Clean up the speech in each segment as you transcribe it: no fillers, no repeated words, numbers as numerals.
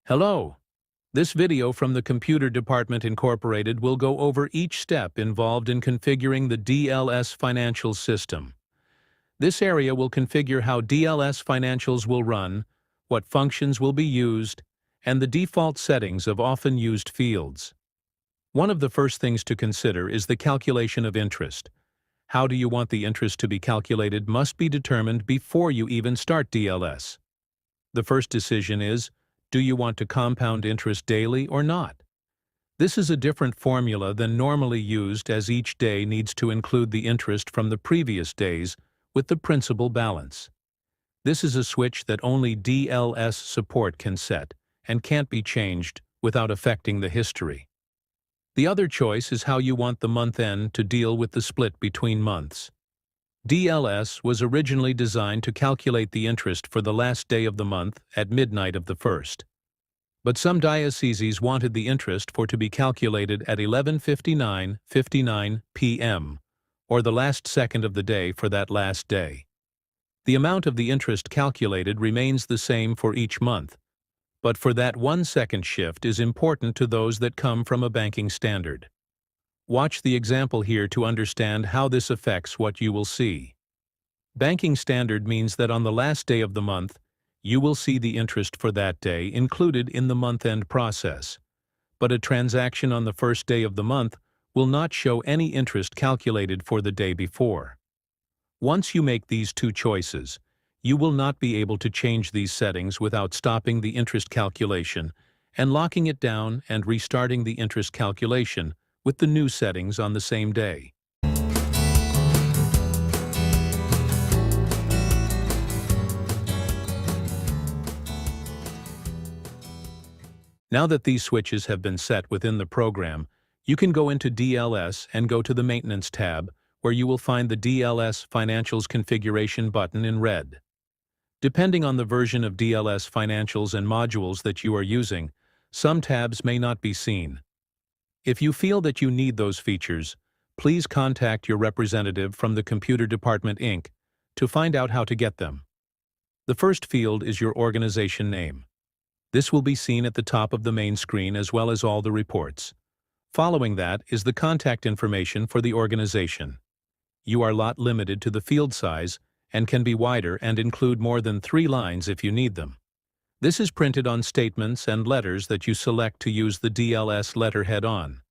Hello! This video from the Computer Department Incorporated will go over each step involved in configuring the DLS Financials System. This area will configure how DLS Financials will run, what functions will be used, and the default settings of often used fields. One of the first things to consider is the calculation of interest. How do you want the interest to be calculated must be determined before you even start DLS. The first decision is, do you want to compound interest daily or not? This is a different formula than normally used, as each day needs to include the interest from the previous days with the principal balance. This is a switch that only DLS support can set and can't be changed without affecting the history. The other choice is how you want the month end to deal with the split between months. DLS was originally designed to calculate the interest for the last day of the month at midnight of the first. But some dioceses wanted the interest to be calculated at 11:59 p.m., or the last second of the day for that last day. The amount of the interest calculated remains the same for each month, but for that 1 second shift is important to those that come from a banking standard. Watch the example here to understand how this affects what you will see. Banking standard means that on the last day of the month, you will see the interest for that day included in the month-end process, but a transaction on the first day of the month will not show any interest calculated for the day before. Once you make these two choices, you will not be able to change these settings without stopping the interest calculation and locking it down and restarting the interest calculation with the new settings on the same day. Now that these switches have been set within the program, you can go into DLS and go to the Maintenance tab, where you will find the DLS Financials configuration button in red. Depending on the version of DLS Financials and modules that you are using, some tabs may not be seen. If you feel that you need those features, please contact your representative from the Computer Department Inc. to find out how to get them. The first field is your organization name. This will be seen at the top of the main screen as well as all the reports. Following that is the contact information for the organization. You are lot limited to the field size and can be wider and include more than 3 lines if you need them. This is printed on statements and letters that you select to use the DLS letterhead on.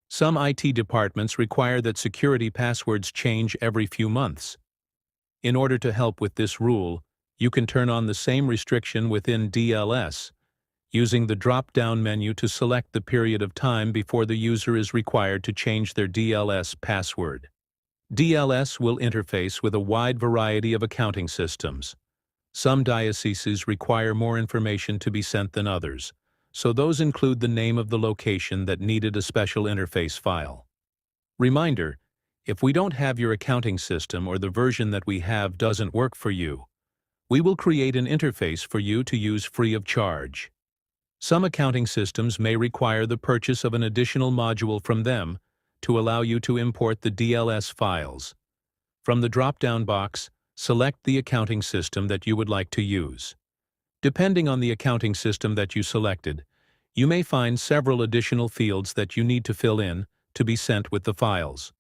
Some IT departments require that security passwords change every few months. In order to help with this rule, you can turn on the same restriction within DLS, using the drop-down menu to select the period of time before the user is required to change their DLS password. DLS will interface with a wide variety of accounting systems. Some dioceses require more information to be sent than others, so those include the name of the location that needed a special interface file. Reminder: if we don't have your accounting system or the version that we have doesn't work for you, we will create an interface for you to use free of charge. Some accounting systems may require the purchase of an additional module from them to allow you to import the DLS files. From the drop-down box, select the accounting system that you would like to use. Depending on the accounting system that you selected, you may find several additional fields that you need to fill in to be sent with the files.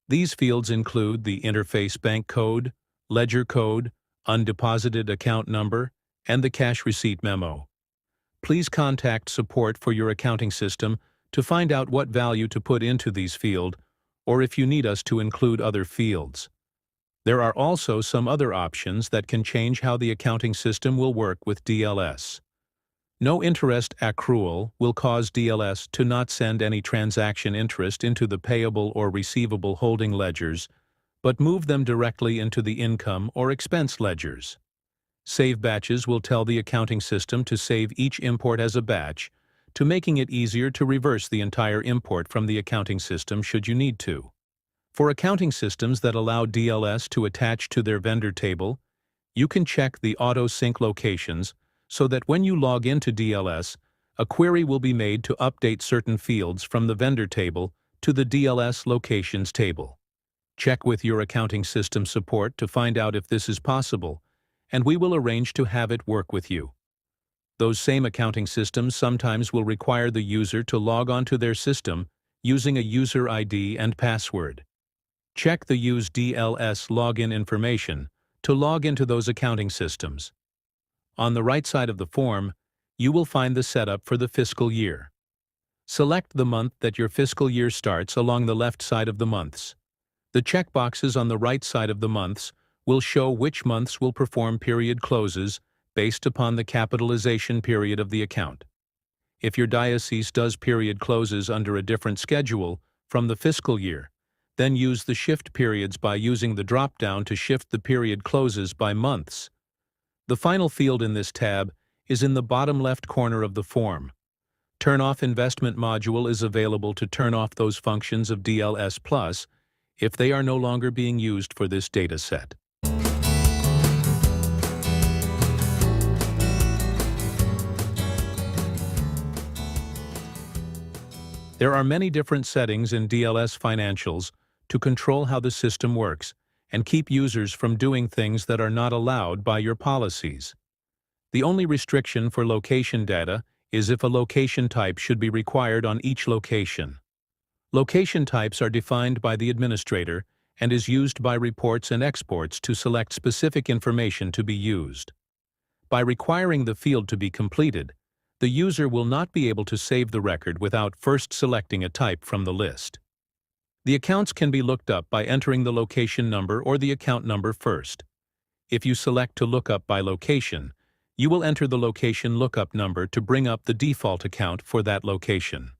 These fields include the interface bank code, ledger code, undeposited account number, and the cash receipt memo. Please contact support for your accounting system to find out what value to put into these fields, or if you need us to include other fields. There are also some other options that can change how the accounting system will work with DLS. No interest accrual will cause DLS to not send any transaction interest into the payable or receivable holding ledgers, but move them directly into the income or expense ledgers. Save batches will tell the accounting system to save each import as a batch, to making it easier to reverse the entire import from the accounting system should you need to. For accounting systems that allow DLS to attach to their vendor table, you can check the auto-sync locations so that when you log into DLS, a query will be made to update certain fields from the vendor table to the DLS locations table. Check with your accounting system support to find out if this is possible, and we will arrange to have it work with you. Those same accounting systems sometimes will require the user to log onto their system using a user ID and password. Check the Use DLS login information to log into those accounting systems. On the right side of the form, you will find the setup for the fiscal year. Select the month that your fiscal year starts along the left side of the months. The checkboxes on the right side of the months will show which months will perform period closes based upon the capitalization period of the account. If your diocese does period closes under a different schedule from the fiscal year, then use the shift periods by using the drop-down to shift the period closes by months. The final field in this tab is in the bottom left corner of the form. Turn Off Investment module is available to turn off those functions of DLS Plus if they are no longer being used for this data set. There are many different settings in DLS Financials to control how the system works and keep users from doing things that are not allowed by your policies. The only restriction for location data is if a location type should be required on each location. Location types are defined by the administrator and is used by reports and exports to select specific information to be used. By requiring the field to be completed, the user will not be able to save the record without first selecting a type from the list. The accounts can be looked up by entering the location number or the account number first. If you select to look up by location, you will enter the location lookup number to bring up the default account for that location.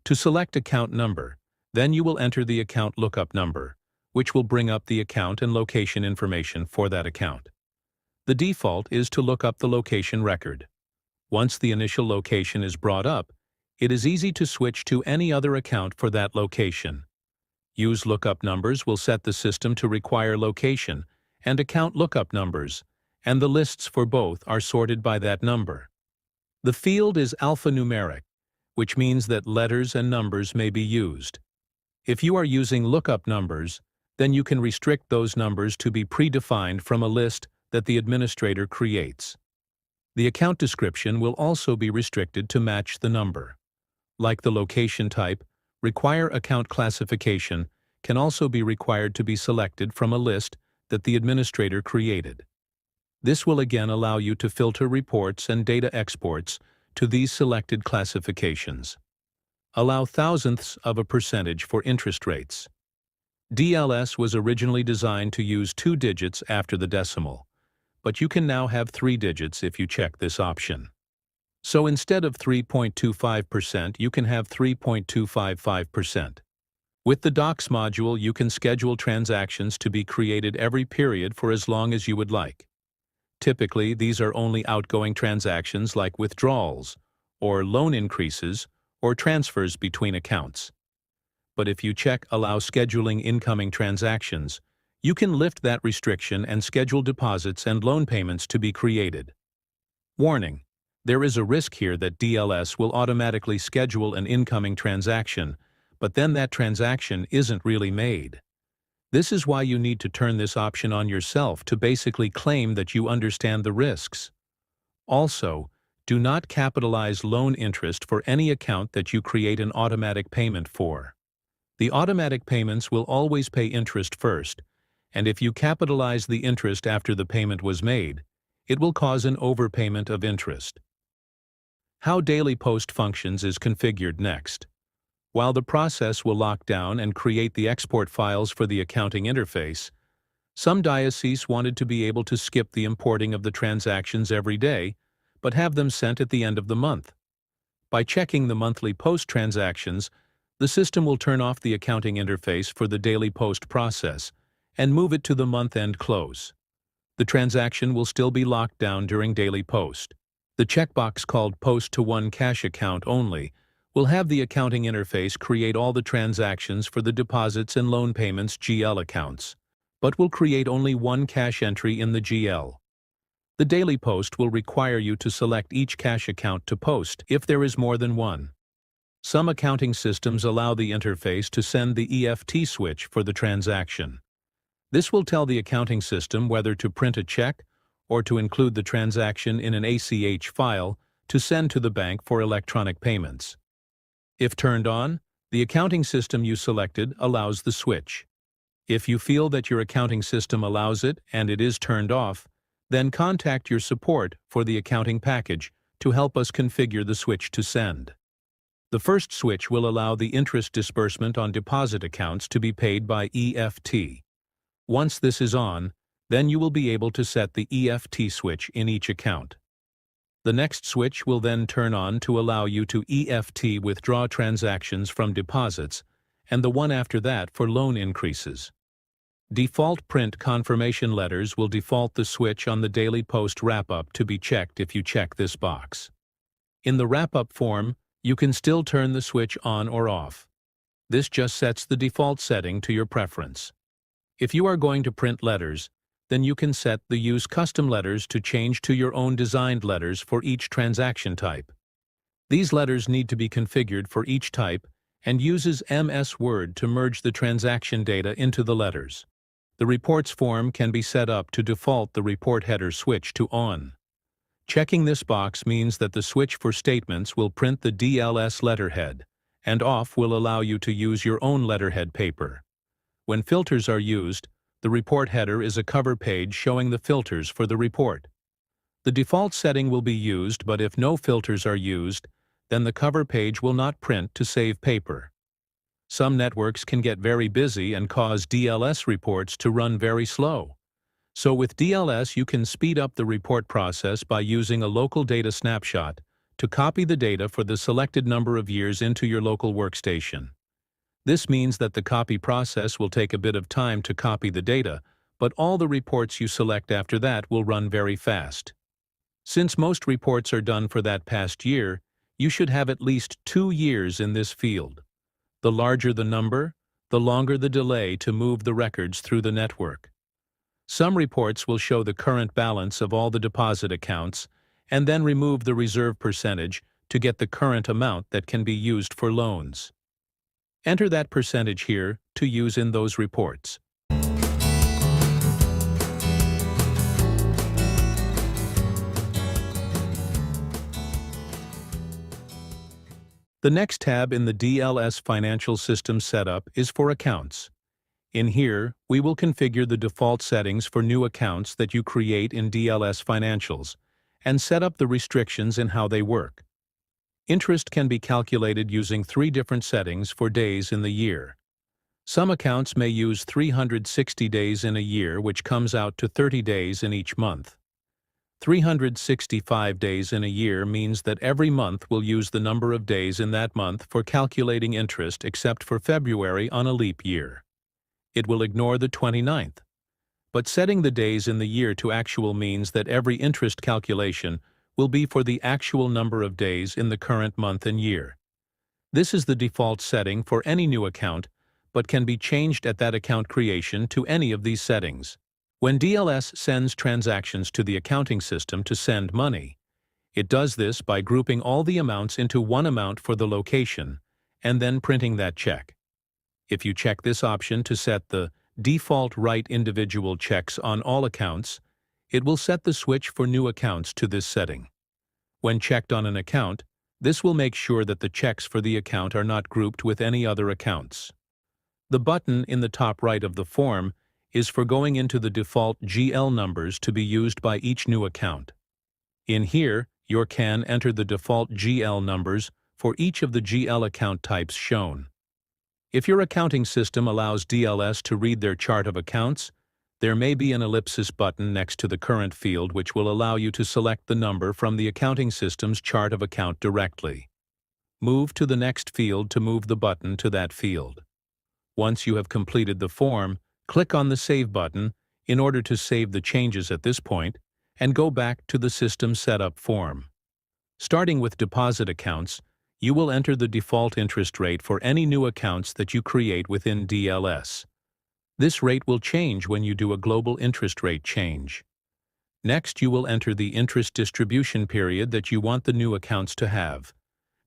To select account number, then you will enter the account lookup number, which will bring up the account and location information for that account. The default is to look up the location record. Once the initial location is brought up, it is easy to switch to any other account for that location. Use lookup numbers will set the system to require location and account lookup numbers, and the lists for both are sorted by that number. The field is alphanumeric, which means that letters and numbers may be used. If you are using lookup numbers, then you can restrict those numbers to be predefined from a list that the administrator creates. The account description will also be restricted to match the number. Like the location type, Require Account Classification can also be required to be selected from a list that the administrator created. This will again allow you to filter reports and data exports to these selected classifications. Allow thousandths of a percentage for interest rates. DLS was originally designed to use 2 digits after the decimal, but you can now have 3 digits if you check this option. So instead of 3.25%, you can have 3.255%. With the Docs module, you can schedule transactions to be created every period for as long as you would like. Typically, these are only outgoing transactions like withdrawals, or loan increases, or transfers between accounts. But if you check Allow Scheduling Incoming Transactions, you can lift that restriction and schedule deposits and loan payments to be created. Warning: there is a risk here that DLS will automatically schedule an incoming transaction, but then that transaction isn't really made. This is why you need to turn this option on yourself to basically claim that you understand the risks. Also, do not capitalize loan interest for any account that you create an automatic payment for. The automatic payments will always pay interest first, and if you capitalize the interest after the payment was made, it will cause an overpayment of interest. How Daily Post functions is configured next. While the process will lock down and create the export files for the accounting interface, some dioceses wanted to be able to skip the importing of the transactions every day, but have them sent at the end of the month. By checking the monthly post transactions, the system will turn off the accounting interface for the daily post process and move it to the month-end close. The transaction will still be locked down during daily post. The checkbox called Post to One Cash Account Only will have the accounting interface create all the transactions for the deposits and loan payments GL accounts, but will create only one cash entry in the GL. The daily post will require you to select each cash account to post if there is more than one. Some accounting systems allow the interface to send the EFT switch for the transaction. This will tell the accounting system whether to print a check or to include the transaction in an ACH file to send to the bank for electronic payments. If turned on, the accounting system you selected allows the switch. If you feel that your accounting system allows it and it is turned off, then contact your support for the accounting package to help us configure the switch to send. The first switch will allow the interest disbursement on deposit accounts to be paid by EFT. Once this is on, then you will be able to set the EFT switch in each account. The next switch will then turn on to allow you to EFT withdraw transactions from deposits, and the one after that for loan increases. Default print confirmation letters will default the switch on the daily post wrap-up to be checked if you check this box. In the wrap-up form, you can still turn the switch on or off. This just sets the default setting to your preference. If you are going to print letters, then you can set the Use Custom Letters to change to your own designed letters for each transaction type. These letters need to be configured for each type and uses MS Word to merge the transaction data into the letters. The Reports form can be set up to default the report header switch to On. Checking this box means that the switch for statements will print the DLS letterhead, and Off will allow you to use your own letterhead paper. When filters are used, the report header is a cover page showing the filters for the report. The default setting will be used, but if no filters are used, then the cover page will not print to save paper. Some networks can get very busy and cause DLS reports to run very slow. So with DLS, you can speed up the report process by using a local data snapshot to copy the data for the selected number of years into your local workstation. This means that the copy process will take a bit of time to copy the data, but all the reports you select after that will run very fast. Since most reports are done for that past year, you should have at least 2 years in this field. The larger the number, the longer the delay to move the records through the network. Some reports will show the current balance of all the deposit accounts and then remove the reserve percentage to get the current amount that can be used for loans. Enter that percentage here to use in those reports. The next tab in the DLS Financial System setup is for Accounts. In here, we will configure the default settings for new accounts that you create in DLS Financials and set up the restrictions in how they work. Interest can be calculated using 3 different settings for days in the year. Some accounts may use 360 days in a year, which comes out to 30 days in each month. 365 days in a year means that every month will use the number of days in that month for calculating interest except for February on a leap year. It will ignore the 29th. But setting the days in the year to actual means that every interest calculation will be for the actual number of days in the current month and year. This is the default setting for any new account, but can be changed at that account creation to any of these settings. When DLS sends transactions to the accounting system to send money, it does this by grouping all the amounts into one amount for the location and then printing that check. If you check this option to set the default write individual checks on all accounts, it will set the switch for new accounts to this setting. When checked on an account, this will make sure that the checks for the account are not grouped with any other accounts. The button in the top right of the form is for going into the default GL numbers to be used by each new account. In here, you can enter the default GL numbers for each of the GL account types shown. If your accounting system allows DLS to read their chart of accounts, there may be an ellipsis button next to the current field which will allow you to select the number from the accounting system's chart of account directly. Move to the next field to move the button to that field. Once you have completed the form, click on the Save button in order to save the changes at this point and go back to the System Setup form. Starting with deposit accounts, you will enter the default interest rate for any new accounts that you create within DLS. This rate will change when you do a global interest rate change. Next, you will enter the interest distribution period that you want the new accounts to have.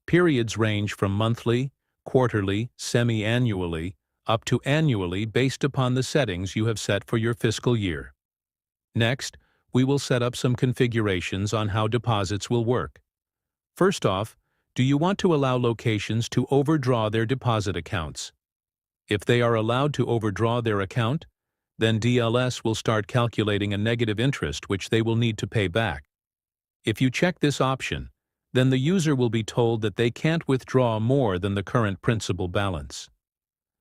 Periods range from monthly, quarterly, semi-annually, up to annually based upon the settings you have set for your fiscal year. Next, we will set up some configurations on how deposits will work. First off, do you want to allow locations to overdraw their deposit accounts? If they are allowed to overdraw their account, then DLS will start calculating a negative interest which they will need to pay back. If you check this option, then the user will be told that they can't withdraw more than the current principal balance.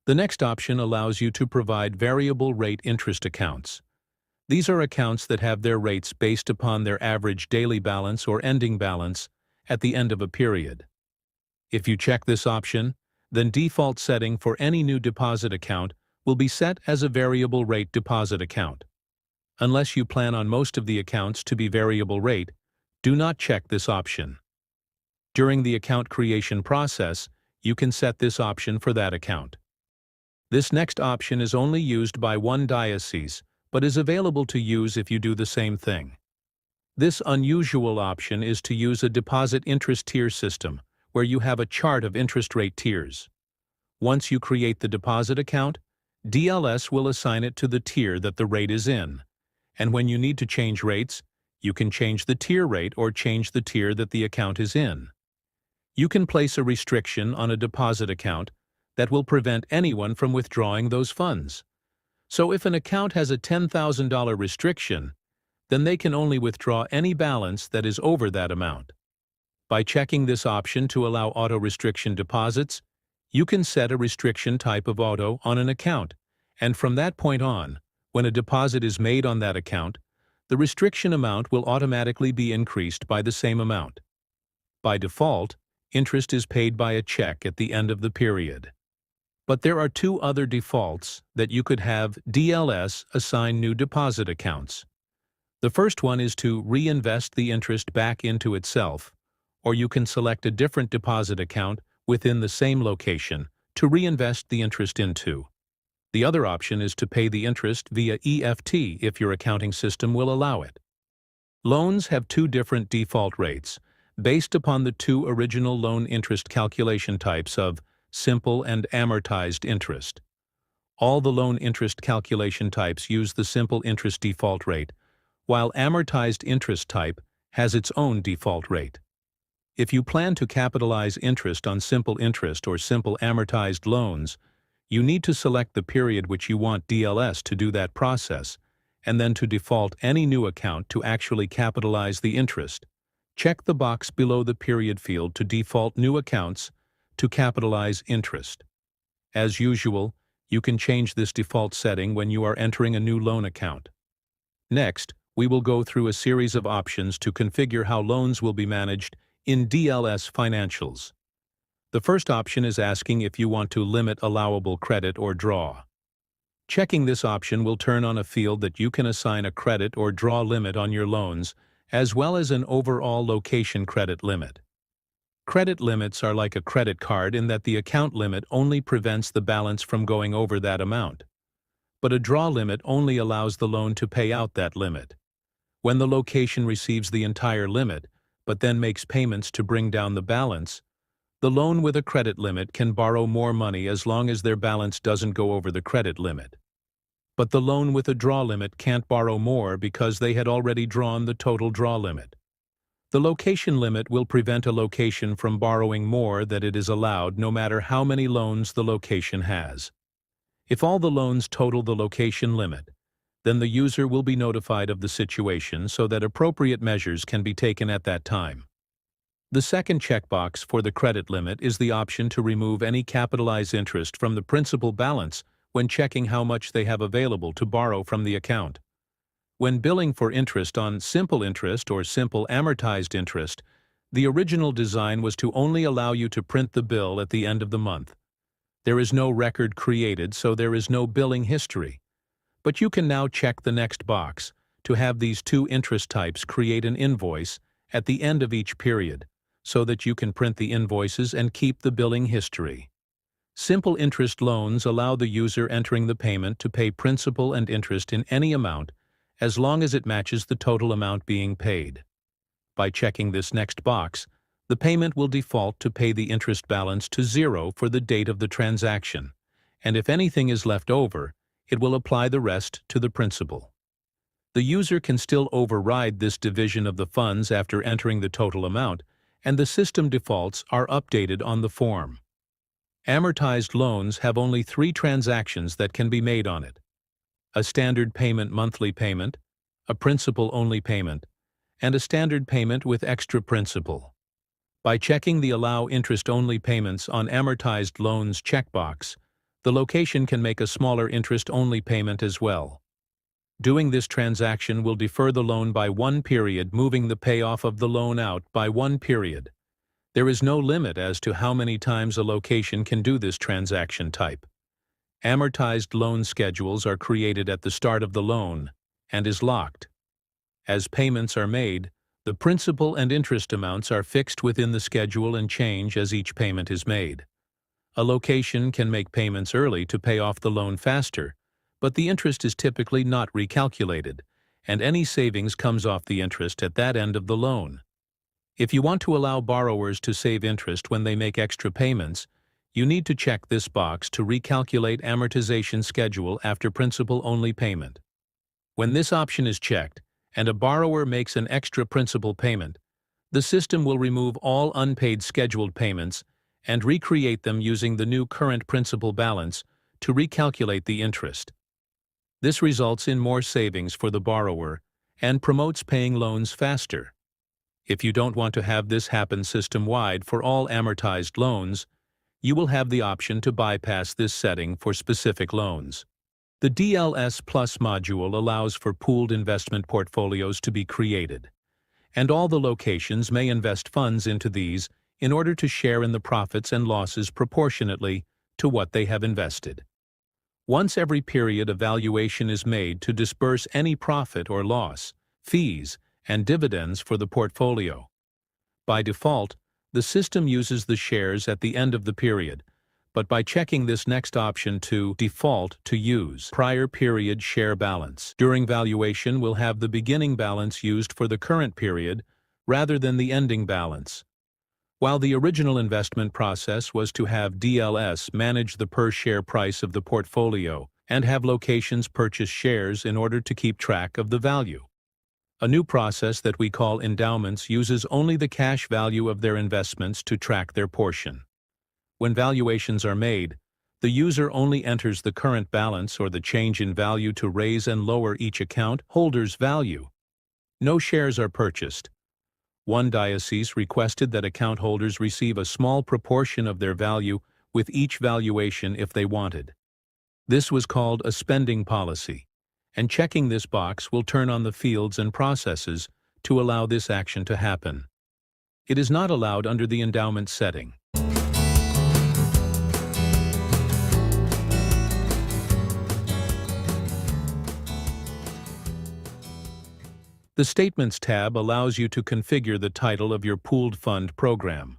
The next option allows you to provide variable rate interest accounts. These are accounts that have their rates based upon their average daily balance or ending balance at the end of a period. If you check this option, then default setting for any new deposit account will be set as a variable rate deposit account. Unless you plan on most of the accounts to be variable rate, do not check this option. During the account creation process, you can set this option for that account. This next option is only used by one diocese, but is available to use if you do the same thing. This unusual option is to use a deposit interest tier system, where you have a chart of interest rate tiers. Once you create the deposit account, DLS will assign it to the tier that the rate is in, and when you need to change rates, you can change the tier rate or change the tier that the account is in. You can place a restriction on a deposit account that will prevent anyone from withdrawing those funds. So if an account has a $10,000 restriction, then they can only withdraw any balance that is over that amount. By checking this option to allow auto-restriction deposits, you can set a restriction type of auto on an account, and from that point on, when a deposit is made on that account, the restriction amount will automatically be increased by the same amount. By default, interest is paid by a check at the end of the period. But there are two other defaults that you could have DLS assign new deposit accounts. The first one is to reinvest the interest back into itself, or you can select a different deposit account within the same location to reinvest the interest into. The other option is to pay the interest via EFT if your accounting system will allow it. Loans have two different default rates, based upon the two original loan interest calculation types of simple and amortized interest. All the loan interest calculation types use the simple interest default rate, while amortized interest type has its own default rate. If you plan to capitalize interest on simple interest or simple amortized loans, you need to select the period which you want DLS to do that process, and then to default any new account to actually capitalize the interest. Check the box below the period field to default new accounts to capitalize interest. As usual, you can change this default setting when you are entering a new loan account. Next, we will go through a series of options to configure how loans will be managed in DLS Financials. The first option is asking if you want to limit allowable credit or draw. Checking this option will turn on a field that you can assign a credit or draw limit on your loans, as well as an overall location credit limit. Credit limits are like a credit card in that the account limit only prevents the balance from going over that amount. But a draw limit only allows the loan to pay out that limit. When the location receives the entire limit, but then makes payments to bring down the balance, the loan with a credit limit can borrow more money as long as their balance doesn't go over the credit limit. But the loan with a draw limit can't borrow more because they had already drawn the total draw limit. The location limit will prevent a location from borrowing more than it is allowed no matter how many loans the location has. If all the loans total the location limit, then the user will be notified of the situation so that appropriate measures can be taken at that time. The second checkbox for the credit limit is the option to remove any capitalized interest from the principal balance when checking how much they have available to borrow from the account. When billing for interest on simple interest or simple amortized interest, the original design was to only allow you to print the bill at the end of the month. There is no record created, so there is no billing history. But you can now check the next box to have these two interest types create an invoice at the end of each period, so that you can print the invoices and keep the billing history. Simple interest loans allow the user entering the payment to pay principal and interest in any amount as long as it matches the total amount being paid. By checking this next box, the payment will default to pay the interest balance to zero for the date of the transaction, and if anything is left over, it will apply the rest to the principal. The user can still override this division of the funds after entering the total amount and the system defaults are updated on the form. Amortized loans have only 3 transactions that can be made on it: a standard payment monthly payment, a principal-only payment, and a standard payment with extra principal. By checking the Allow Interest-Only Payments on Amortized Loans checkbox, the location can make a smaller interest-only payment as well. Doing this transaction will defer the loan by 1 period, moving the payoff of the loan out by 1 period. There is no limit as to how many times a location can do this transaction type. Amortized loan schedules are created at the start of the loan and is locked. As payments are made, the principal and interest amounts are fixed within the schedule and change as each payment is made. A location can make payments early to pay off the loan faster, but the interest is typically not recalculated, and any savings comes off the interest at that end of the loan. If you want to allow borrowers to save interest when they make extra payments, you need to check this box to recalculate amortization schedule after principal-only payment. When this option is checked, and a borrower makes an extra principal payment, the system will remove all unpaid scheduled payments and recreate them using the new current principal balance to recalculate the interest. This results in more savings for the borrower and promotes paying loans faster. If you don't want to have this happen system-wide for all amortized loans, you will have the option to bypass this setting for specific loans. The DLS Plus module allows for pooled investment portfolios to be created, and all the locations may invest funds into these in order to share in the profits and losses proportionately to what they have invested. Once every period, evaluation is made to disburse any profit or loss, fees, and dividends for the portfolio. By default, the system uses the shares at the end of the period, but by checking this next option to default to use prior period share balance, during valuation we'll have the beginning balance used for the current period rather than the ending balance. While the original investment process was to have DLS manage the per-share price of the portfolio and have locations purchase shares in order to keep track of the value. A new process that we call endowments uses only the cash value of their investments to track their portion. When valuations are made, the user only enters the current balance or the change in value to raise and lower each account holder's value. No shares are purchased. One diocese requested that account holders receive a small proportion of their value with each valuation if they wanted. This was called a spending policy, and checking this box will turn on the fields and processes to allow this action to happen. It is not allowed under the endowment setting. The Statements tab allows you to configure the title of your pooled fund program.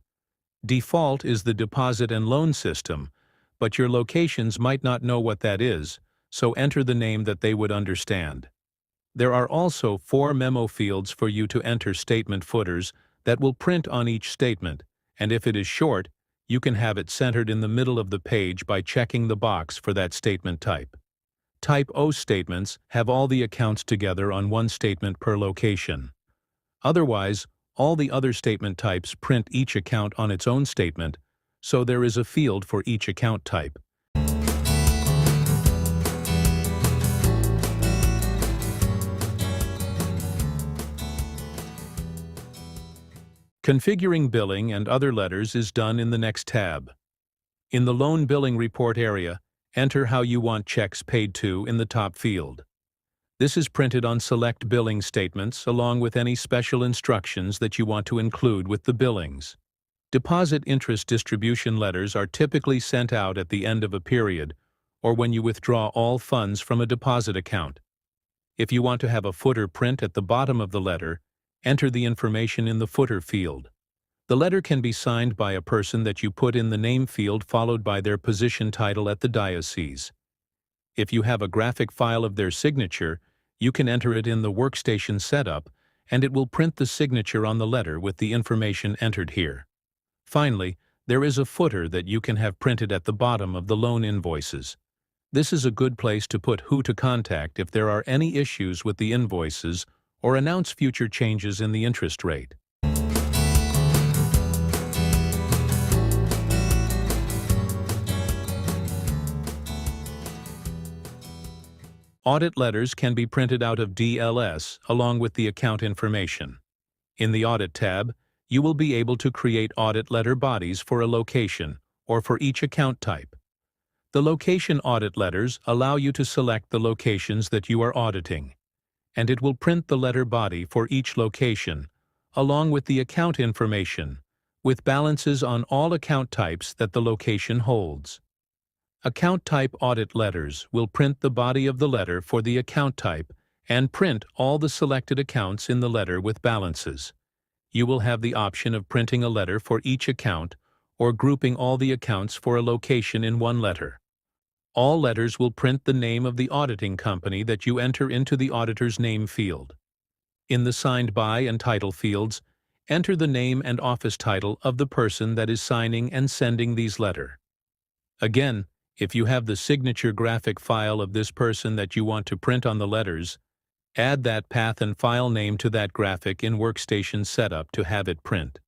Default is the deposit and loan system, but your locations might not know what that is, so enter the name that they would understand. There are also 4 memo fields for you to enter statement footers that will print on each statement, and if it is short, you can have it centered in the middle of the page by checking the box for that statement type. Type O statements have all the accounts together on one statement per location. Otherwise, all the other statement types print each account on its own statement, so there is a field for each account type. Configuring billing and other letters is done in the next tab. In the Loan Billing Report area, enter how you want checks paid to in the top field. This is printed on select billing statements along with any special instructions that you want to include with the billings. Deposit interest distribution letters are typically sent out at the end of a period or when you withdraw all funds from a deposit account. If you want to have a footer print at the bottom of the letter, enter the information in the footer field. The letter can be signed by a person that you put in the name field followed by their position title at the diocese. If you have a graphic file of their signature, you can enter it in the workstation setup, and it will print the signature on the letter with the information entered here. Finally, there is a footer that you can have printed at the bottom of the loan invoices. This is a good place to put who to contact if there are any issues with the invoices or announce future changes in the interest rate. Audit letters can be printed out of DLS along with the account information. In the Audit tab, you will be able to create audit letter bodies for a location or for each account type. The location audit letters allow you to select the locations that you are auditing, and it will print the letter body for each location, along with the account information, with balances on all account types that the location holds. Account type audit letters will print the body of the letter for the account type and print all the selected accounts in the letter with balances. You will have the option of printing a letter for each account or grouping all the accounts for a location in one letter. All letters will print the name of the auditing company that you enter into the auditor's name field. In the Signed By and Title fields, enter the name and office title of the person that is signing and sending these letters. Again, if you have the signature graphic file of this person that you want to print on the letters, add that path and file name to that graphic in Workstation Setup to have it print.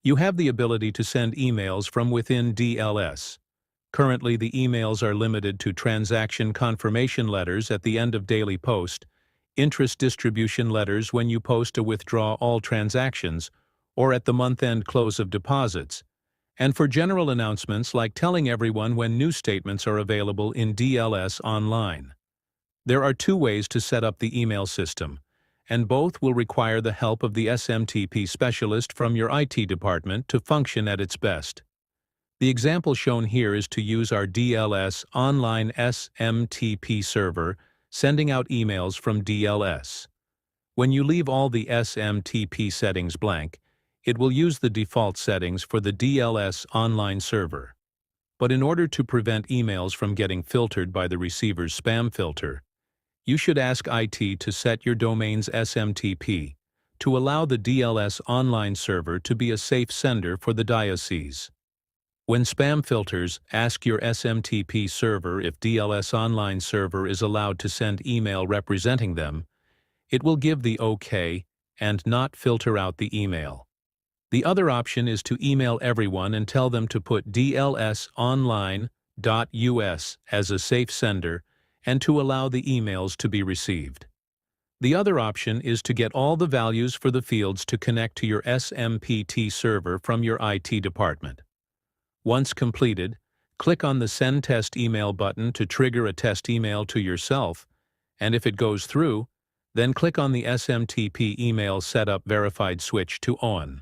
You have the ability to send emails from within DLS. Currently, the emails are limited to transaction confirmation letters at the end of daily post, interest distribution letters when you post to withdraw all transactions, or at the month-end close of deposits, and for general announcements like telling everyone when new statements are available in DLSOnline. There are two ways to set up the email system, and both will require the help of the SMTP specialist from your IT department to function at its best. The example shown here is to use our DLSOnline SMTP server, sending out emails from DLS. When you leave all the SMTP settings blank, it will use the default settings for the DLSOnline server. But in order to prevent emails from getting filtered by the receiver's spam filter, you should ask IT to set your domain's SMTP to allow the DLSOnline server to be a safe sender for the diocese. When spam filters, ask your SMTP server if DLSOnline server is allowed to send email representing them. It will give the OK and not filter out the email. The other option is to email everyone and tell them to put DLSOnline.us as a safe sender and to allow the emails to be received. The other option is to get all the values for the fields to connect to your SMPT server from your IT department. Once completed, click on the Send Test Email button to trigger a test email to yourself, and if it goes through, then click on the SMTP Email Setup Verified switch to On.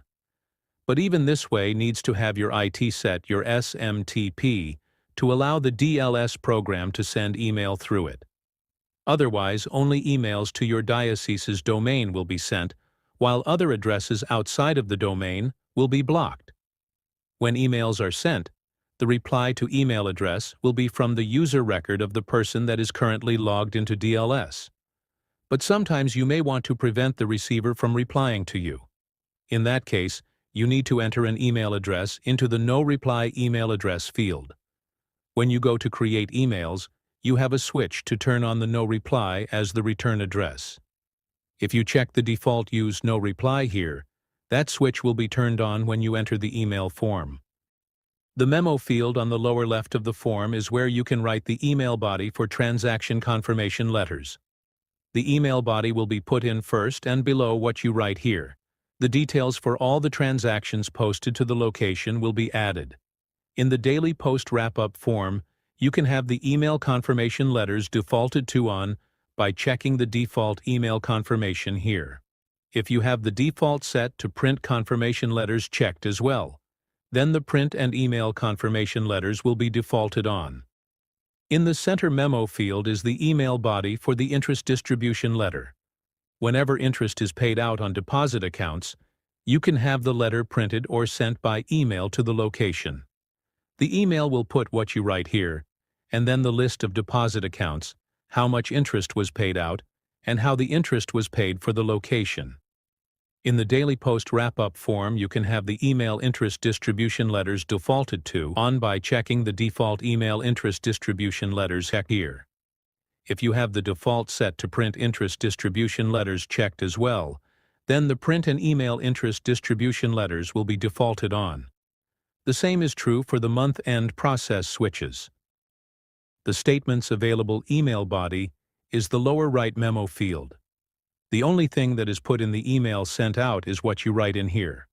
But even this way needs to have your IT set your SMTP to allow the DLS program to send email through it. Otherwise, only emails to your diocese's domain will be sent, while other addresses outside of the domain will be blocked. When emails are sent, the reply to email address will be from the user record of the person that is currently logged into DLS. But sometimes you may want to prevent the receiver from replying to you. In that case, you need to enter an email address into the No Reply Email Address field. When you go to Create Emails, you have a switch to turn on the No Reply as the return address. If you check the default Use No Reply here, that switch will be turned on when you enter the email form. The Memo field on the lower left of the form is where you can write the email body for transaction confirmation letters. The email body will be put in first and below what you write here. The details for all the transactions posted to the location will be added. In the Daily Post Wrap-Up form, you can have the email confirmation letters defaulted to On by checking the default email confirmation here. If you have the default set to print confirmation letters checked as well, then the print and email confirmation letters will be defaulted on. In the center Memo field is the email body for the interest distribution letter. Whenever interest is paid out on deposit accounts, you can have the letter printed or sent by email to the location. The email will put what you write here, and then the list of deposit accounts, how much interest was paid out, and how the interest was paid for the location. In the Daily Post Wrap-Up form, you can have the email interest distribution letters defaulted to On by checking the default email interest distribution letters here. If you have the default set to print interest distribution letters checked as well, Then the print and email interest distribution letters will be defaulted on. The same is true for the month-end process switches. The statement's available email body is the lower right memo field. The only thing that is put in the email sent out is what you write in here.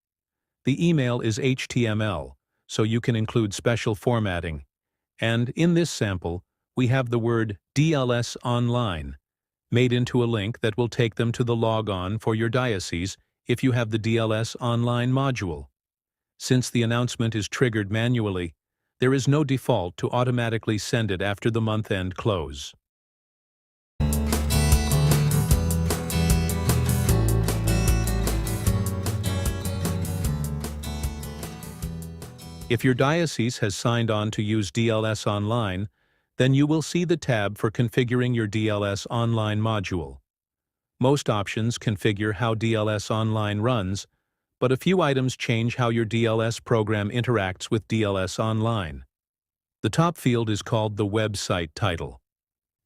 The email is HTML, so you can include special formatting. And in this sample, we have the word DLSOnline made into a link that will take them to the logon for your diocese if you have the DLSOnline module. Since the announcement is triggered manually, there is no default to automatically send it after the month-end close. If your diocese has signed on to use DLSOnline, then you will see the tab for configuring your DLSOnline module. Most options configure how DLSOnline runs, but a few items change how your DLS program interacts with DLSOnline. The top field is called the website title.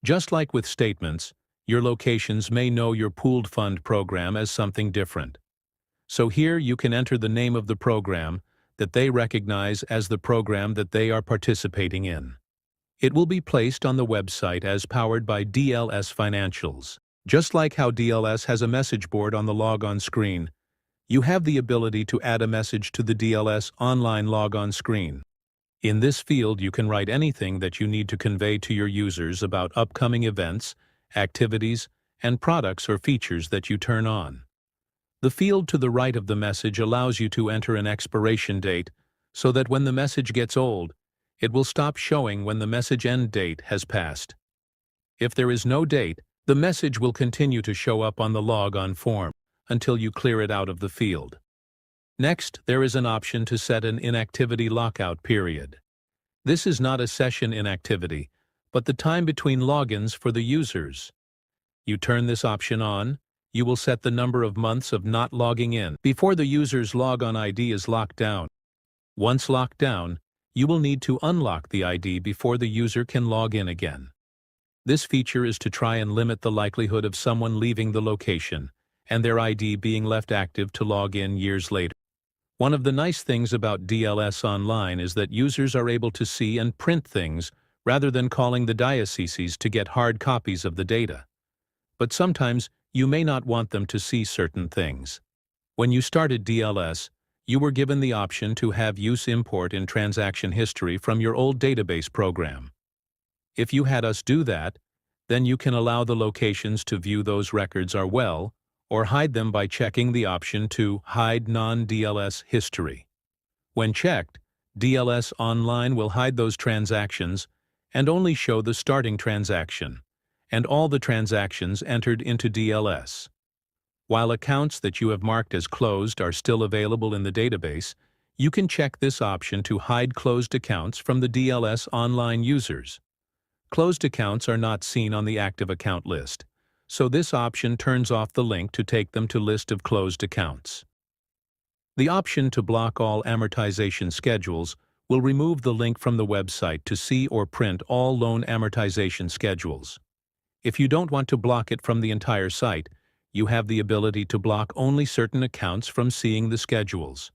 Just like with statements, your locations may know your pooled fund program as something different. So here you can enter the name of the program that they recognize as the program that they are participating in. It will be placed on the website as powered by DLS Financials. Just like how DLS has a message board on the logon screen, you have the ability to add a message to the DLSOnline logon screen. In this field, you can write anything that you need to convey to your users about upcoming events, activities, and products or features that you turn on. The field to the right of the message allows you to enter an expiration date so that when the message gets old, it will stop showing when the message end date has passed. If there is no date, the message will continue to show up on the logon form until you clear it out of the field. Next, there is an option to set an inactivity lockout period. This is not a session inactivity, but the time between logins for the users. You turn this option on, you will set the number of months of not logging in before the user's logon ID is locked down. Once locked down, you will need to unlock the ID before the user can log in again. This feature is to try and limit the likelihood of someone leaving the location and their ID being left active to log in years later. One of the nice things about DLSOnline is that users are able to see and print things rather than calling the dioceses to get hard copies of the data. But sometimes you may not want them to see certain things. When you started DLS, you were given the option to have use import in transaction history from your old database program. If you had us do that, then you can allow the locations to view those records are well, or hide them by checking the option to Hide Non-DLS History. When checked, DLSOnline will hide those transactions and only show the starting transaction and all the transactions entered into DLS. While accounts that you have marked as closed are still available in the database, you can check this option to hide closed accounts from the DLSOnline users. Closed accounts are not seen on the active account list, so this option turns off the link to take them to list of closed accounts. The option to block all amortization schedules will remove the link from the website to see or print all loan amortization schedules. If you don't want to block it from the entire site, you have the ability to block only certain accounts from seeing the schedules.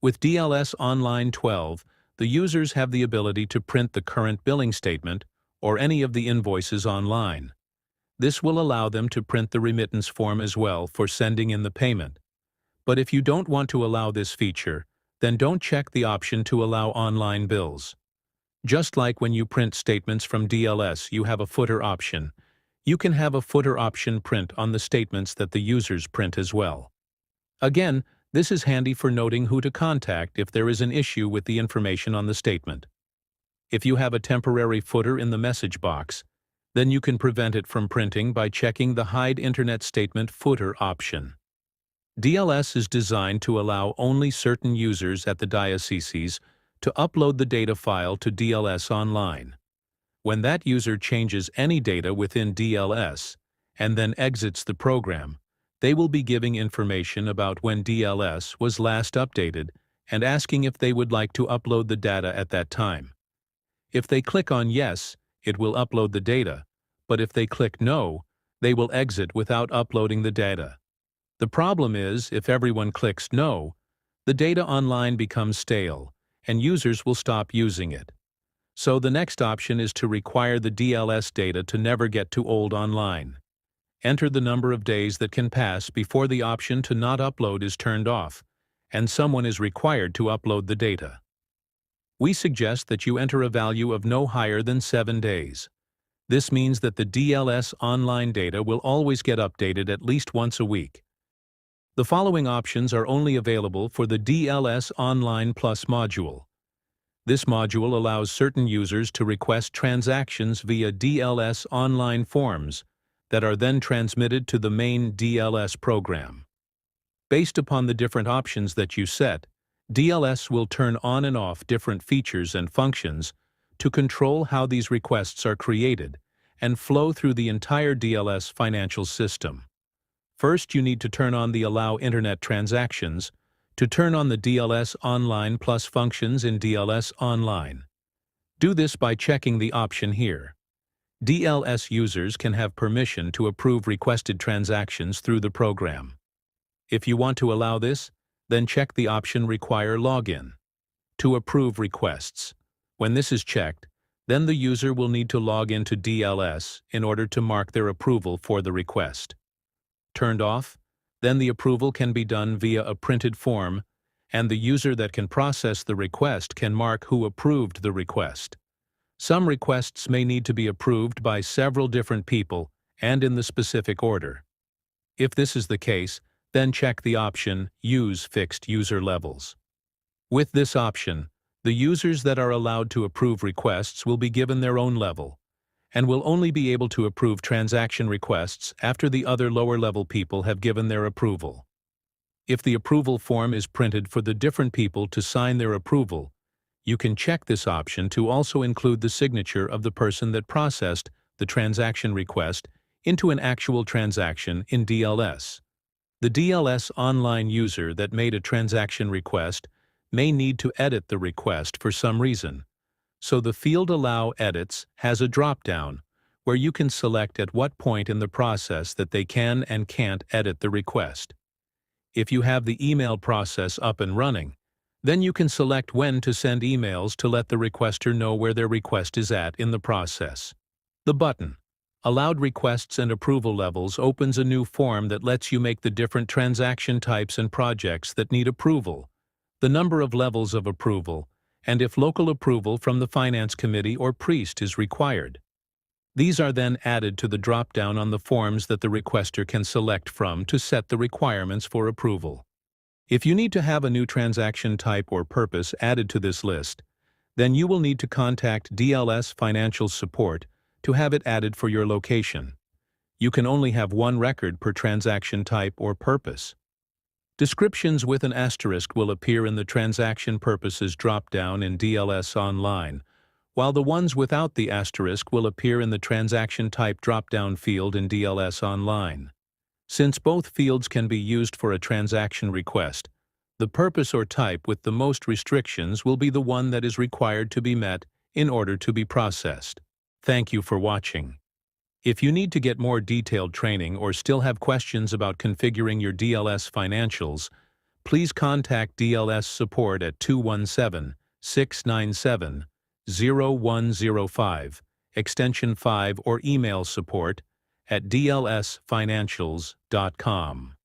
With DLSOnline 12, the users have the ability to print the current billing statement or any of the invoices online. This will allow them to print the remittance form as well for sending in the payment. But if you don't want to allow this feature, then don't check the option to allow online bills. Just like when you print statements from DLS, you have a footer option. You can have a footer option print on the statements that the users print as well. Again, this is handy for noting who to contact if there is an issue with the information on the statement. If you have a temporary footer in the message box, then you can prevent it from printing by checking the Hide Internet Statement Footer option. DLS is designed to allow only certain users at the dioceses to upload the data file to DLSOnline. When that user changes any data within DLS and then exits the program, they will be giving information about when DLS was last updated and asking if they would like to upload the data at that time. If they click on Yes, it will upload the data, but if they click No, they will exit without uploading the data. The problem is, if everyone clicks No, the data online becomes stale, and users will stop using it. So the next option is to require the DLS data to never get too old online. Enter the number of days that can pass before the option to not upload is turned off, and someone is required to upload the data. We suggest that you enter a value of no higher than 7 days. This means that the DLS online data will always get updated at least once a week. The following options are only available for the DLS Online Plus module. This module allows certain users to request transactions via DLS online forms that are then transmitted to the main DLS program. Based upon the different options that you set, DLS will turn on and off different features and functions to control how these requests are created and flow through the entire DLS Financials system. First, you need to turn on the Allow Internet Transactions to turn on the DLS Online Plus functions in DLS Online. Do this by checking the option here. DLS users can have permission to approve requested transactions through the program. If you want to allow this, then check the option Require Login to approve requests. When this is checked, then the user will need to log into DLS in order to mark their approval for the request. Turned off, then the approval can be done via a printed form, and the user that can process the request can mark who approved the request. Some requests may need to be approved by several different people and in the specific order. If this is the case, then check the option Use Fixed User Levels. With this option, the users that are allowed to approve requests will be given their own level, and will only be able to approve transaction requests after the other lower-level people have given their approval. If the approval form is printed for the different people to sign their approval, you can check this option to also include the signature of the person that processed the transaction request into an actual transaction in DLS. The DLS online user that made a transaction request may need to edit the request for some reason. So the field Allow Edits has a drop-down where you can select at what point in the process that they can and can't edit the request. If you have the email process up and running, then you can select when to send emails to let the requester know where their request is at in the process. The button, Allowed Requests and Approval Levels, opens a new form that lets you make the different transaction types and projects that need approval, the number of levels of approval, and if local approval from the Finance Committee or priest is required. These are then added to the drop-down on the forms that the requester can select from to set the requirements for approval. If you need to have a new transaction type or purpose added to this list, then you will need to contact DLS Financials Support to have it added for your location. You can only have one record per transaction type or purpose. Descriptions with an asterisk will appear in the Transaction Purposes drop-down in DLS Online, while the ones without the asterisk will appear in the Transaction Type drop-down field in DLS Online. Since both fields can be used for a transaction request, the purpose or type with the most restrictions will be the one that is required to be met in order to be processed. Thank you for watching. If you need to get more detailed training or still have questions about configuring your DLS Financials, please contact DLS Support at 217-697-0105, extension 5, or email support@dlsfinancials.com.